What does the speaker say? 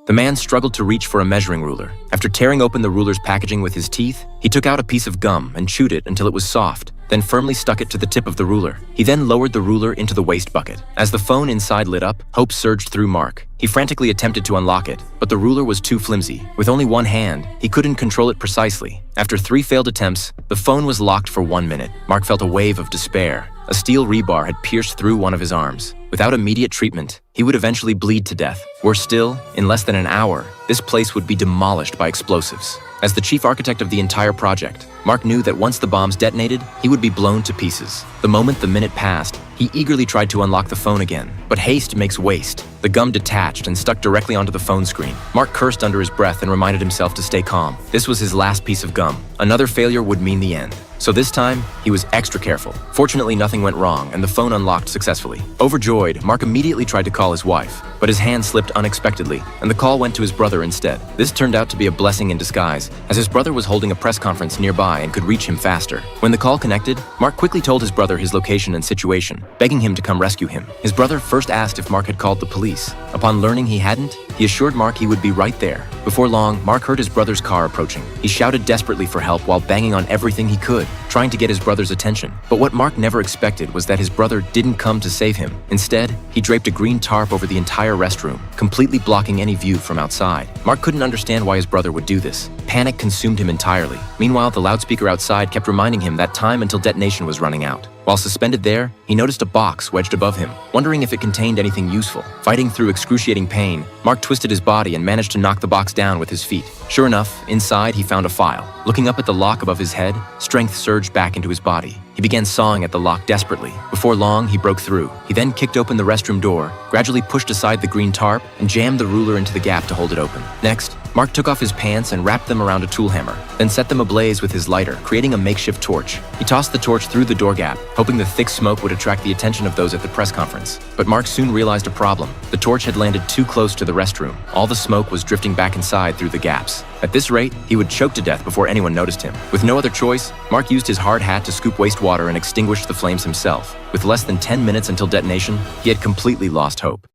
The man struggled to reach for a measuring ruler. After tearing open the ruler's packaging with his teeth, he took out a piece of gum and chewed it until it was soft, then firmly stuck it to the tip of the ruler. He then lowered the ruler into the waste bucket. As the phone inside lit up, hope surged through Mark. He frantically attempted to unlock it, but the ruler was too flimsy. With only one hand, he couldn't control it precisely. After 3 failed attempts, the phone was locked for 1 minute. Mark felt a wave of despair. A steel rebar had pierced through one of his arms. Without immediate treatment, he would eventually bleed to death. Worse still, in less than an hour, this place would be demolished by explosives. As the chief architect of the entire project, Mark knew that once the bombs detonated, he would be blown to pieces. The moment the minute passed, he eagerly tried to unlock the phone again. But haste makes waste. The gum detached and stuck directly onto the phone screen. Mark cursed under his breath and reminded himself to stay calm. This was his last piece of gum. Another failure would mean the end. So this time, he was extra careful. Fortunately, nothing went wrong, and the phone unlocked successfully. Overjoyed, Mark immediately tried to call his wife, but his hand slipped unexpectedly, and the call went to his brother instead. This turned out to be a blessing in disguise, as his brother was holding a press conference nearby and could reach him faster. When the call connected, Mark quickly told his brother his location and situation, begging him to come rescue him. His brother first asked if Mark had called the police. Upon learning he hadn't, he assured Mark he would be right there. Before long, Mark heard his brother's car approaching. He shouted desperately for help while banging on everything he could, trying to get his brother's attention. But what Mark never expected was that his brother didn't come to save him. Instead, he draped a green tarp over the entire restroom, completely blocking any view from outside. Mark couldn't understand why his brother would do this. Panic consumed him entirely. Meanwhile, the loudspeaker outside kept reminding him that time until detonation was running out. While suspended there, he noticed a box wedged above him, wondering if it contained anything useful. Fighting through excruciating pain, Mark twisted his body and managed to knock the box down with his feet. Sure enough, inside he found a file. Looking up at the lock above his head, strength surged back into his body. He began sawing at the lock desperately. Before long, he broke through. He then kicked open the restroom door, gradually pushed aside the green tarp, and jammed the ruler into the gap to hold it open. Next, Mark took off his pants and wrapped them around a tool hammer, then set them ablaze with his lighter, creating a makeshift torch. He tossed the torch through the door gap, hoping the thick smoke would attract the attention of those at the press conference. But Mark soon realized a problem. The torch had landed too close to the restroom. All the smoke was drifting back inside through the gaps. At this rate, he would choke to death before anyone noticed him. With no other choice, Mark used his hard hat to scoop wastewater and extinguish the flames himself. With less than 10 minutes until detonation, he had completely lost hope.